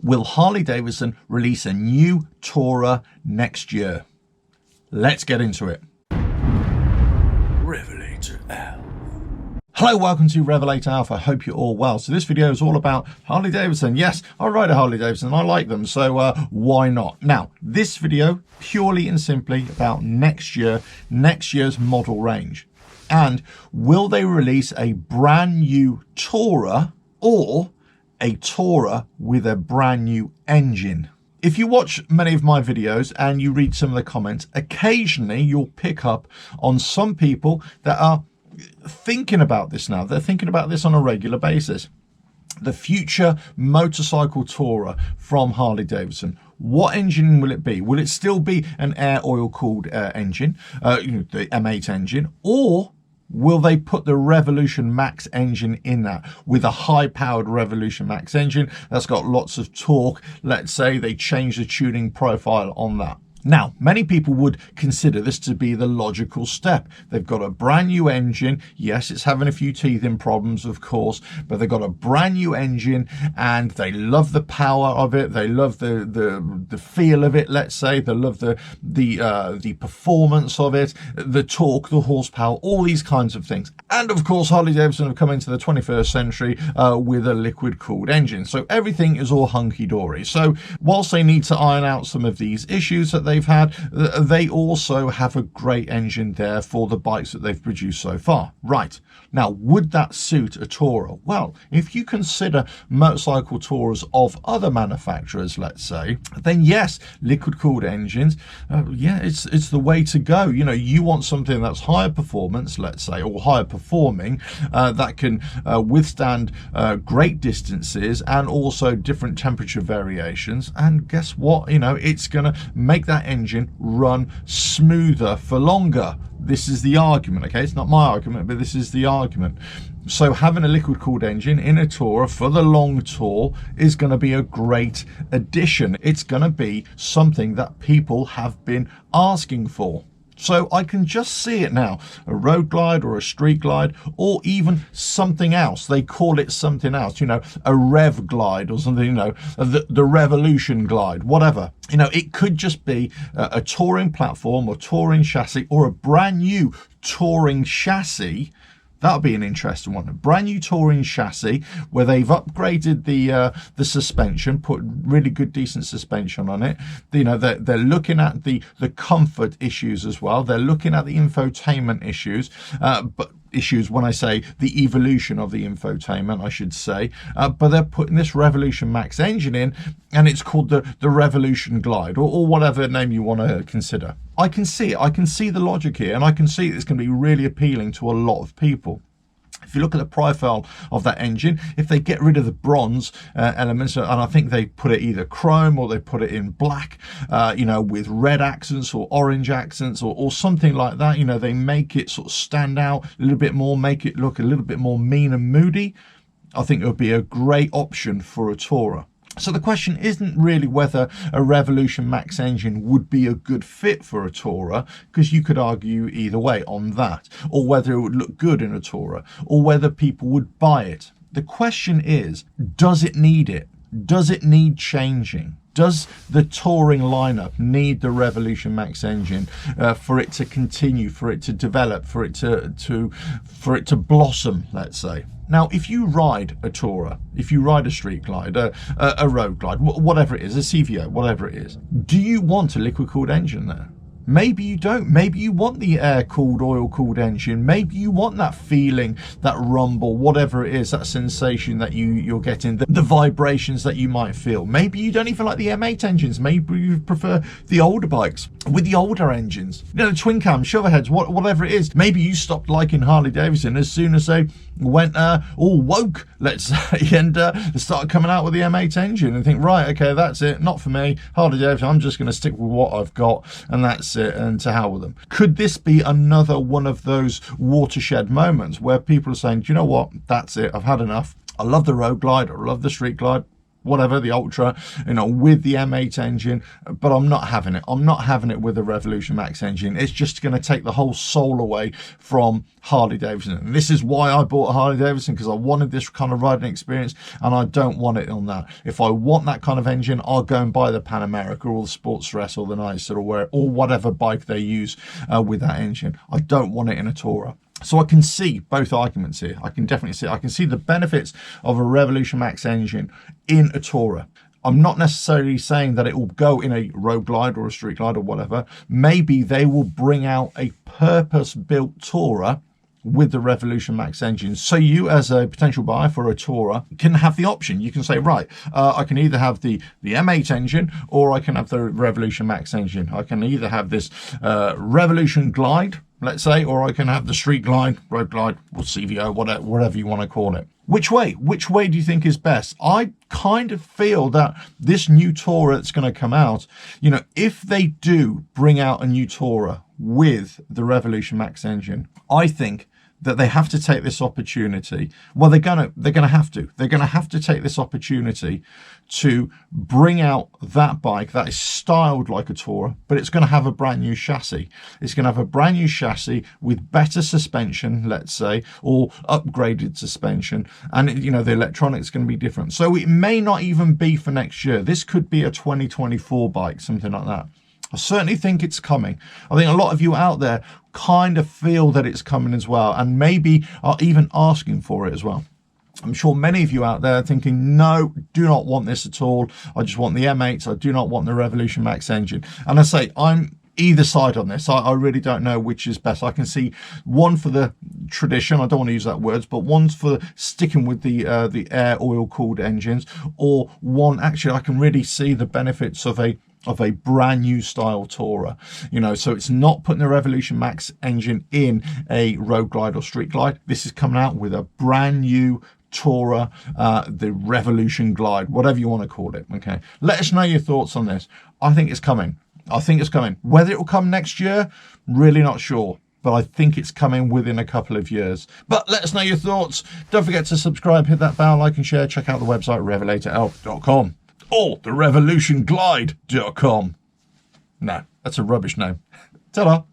Will Harley Davidson release a new Tourer next year? Let's get into it. RevelatorAlf. Hello, welcome to RevelatorAlf. I hope you're all well. So this video is all about Harley Davidson. Yes, I ride a Harley Davidson and I like them, so why not? Now, this video purely and simply about next year's model range. And will they release a brand new Tourer or a Tourer with a brand new engine? If you watch many of my videos and you read some of the comments, occasionally you'll pick up on some people that are thinking about this now. They're thinking about this on a regular basis. The future motorcycle Tourer from Harley Davidson. What engine will it be? Will it still be an air oil cooled engine, the M8 engine, or will they put the Revolution Max engine in that with a high-powered Revolution Max engine that's got lots of torque? Let's say they change the tuning profile on that. Now, many people would consider this to be the logical step. They've got a brand new engine. Yes, it's having a few teething problems, of course, but they've got a brand new engine and they love the power of it. They love the feel of it, let's say. They love the performance of it, the torque, the horsepower, all these kinds of things. And of course, Harley Davidson have come into the 21st century with a liquid-cooled engine. So everything is all hunky-dory. So whilst they need to iron out some of these issues that they've had, they also have a great engine there for the bikes that they've produced so far. Right, now would that suit a Tourer? Well, if you consider motorcycle Tourers of other manufacturers, let's say, then yes, liquid cooled engines, yeah, it's the way to go. You know, you want something that's higher performance, let's say, or higher performing, that can withstand great distances and also different temperature variations. And guess what, you know, it's gonna make that engine run smoother for longer. This is the argument, okay? It's not my argument, but this is the argument. So having a liquid cooled engine in a Tourer for the long tour is going to be a great addition. It's going to be something that people have been asking for. So I can just see it now, a road glide or a street glide or even something else. They call it something else, you know, a rev glide or something, you know, the Revolution glide, whatever. You know, it could just be a touring platform or touring chassis or a brand new touring chassis. That would be an interesting one. A brand new touring chassis where they've upgraded the suspension, put really good, decent suspension on it. You know, they're looking at the comfort issues as well. They're looking at the infotainment issues, but issues when I say the evolution of the infotainment, I should say. But they're putting this Revolution Max engine in, and it's called the Revolution Glide or whatever name you want to consider. I can see it. I can see the logic here, and I can see it's going to be really appealing to a lot of people. If you look at the profile of that engine, if they get rid of the bronze elements, and I think they put it either chrome or they put it in black, you know, with red accents or orange accents or something like that, you know, they make it sort of stand out a little bit more, make it look a little bit more mean and moody. I think it would be a great option for a Tourer. So the question isn't really whether a Revolution Max engine would be a good fit for a Tourer, because you could argue either way on that, or whether it would look good in a Tourer, or whether people would buy it. The question is, does it need it? Does it need changing? Does the touring lineup need the Revolution Max engine for it to continue, for it to develop, for it to blossom, let's say? Now, if you ride a Tourer, if you ride a street glide, a road glide, whatever it is, a CVO, whatever it is, do you want a liquid-cooled engine there? Maybe you don't. Maybe you want the air-cooled, oil-cooled engine. Maybe you want that feeling, that rumble, whatever it is, that sensation that you're getting, the vibrations that you might feel. Maybe you don't even like the M8 engines. Maybe you prefer the older bikes with the older engines. You know, the twin cam, shover heads, whatever it is. Maybe you stopped liking Harley Davidson as soon as they went all woke, let's say, and started coming out with the M8 engine and think, right, okay, that's it, not for me. Harley Davidson, I'm just going to stick with what I've got, and that's it, and to hell with them. Could this be another one of those watershed moments where people are saying, do you know what, that's it, I've had enough. I love the road glide, I love the street glide, whatever, the Ultra, you know, with the M8 engine, but I'm not having it. I'm not having it with the Revolution Max engine. It's just going to take the whole soul away from Harley Davidson. And this is why I bought a Harley Davidson, because I wanted this kind of riding experience, and I don't want it on that. If I want that kind of engine, I'll go and buy the Pan America or the Sportster S or the Nightster or whatever bike they use with that engine. I don't want it in a Tourer. So I can see both arguments here. I can definitely see. I can see the benefits of a Revolution Max engine in a Tourer. I'm not necessarily saying that it will go in a road glide or a street glide or whatever. Maybe they will bring out a purpose-built Tourer with the Revolution Max engine, so you as a potential buyer for a Tourer can have the option. You can say, right, I can either have the M8 engine or I can have the Revolution Max engine. I can either have this Revolution Glide, let's say, or I can have the street glide, road glide, or CVO, whatever you want to call it. Which way do you think is best? I kind of feel that this new Tourer that's going to come out, you know, if they do bring out a new Tourer with the Revolution Max engine, I think that they have to take this opportunity. Well, they're gonna have to take this opportunity to bring out that bike that is styled like a Tourer, but it's going to have a brand new chassis. It's going to have a brand new chassis with better suspension, let's say, or upgraded suspension, and you know, the electronics is going to be different. So it may not even be for next year. This could be a 2024 bike, something like that. I certainly think it's coming. I think a lot of you out there kind of feel that it's coming as well, and maybe are even asking for it as well. I'm sure many of you out there are thinking, no, do not want this at all. I just want the M8. I do not want the Revolution Max engine. And I say, I'm either side on this. I really don't know which is best. I can see one for the tradition, I don't want to use that words, but one's for sticking with the air oil cooled engines, or one, actually I can really see the benefits of a brand new style Tourer, you know, so it's not putting the Revolution Max engine in a road glide or street glide. This is coming out with a brand new Tourer, the Revolution Glide, whatever you want to call it. Okay, let us know your thoughts on this. I think it's coming. I think it's coming. Whether it will come next year, really not sure, but I think it's coming within a couple of years. But let us know your thoughts. Don't forget to subscribe, hit that bell, like and share. Check out the website RevelatorAlf.com or the RevolutionGlide.com. No, that's a rubbish name. Ta-da.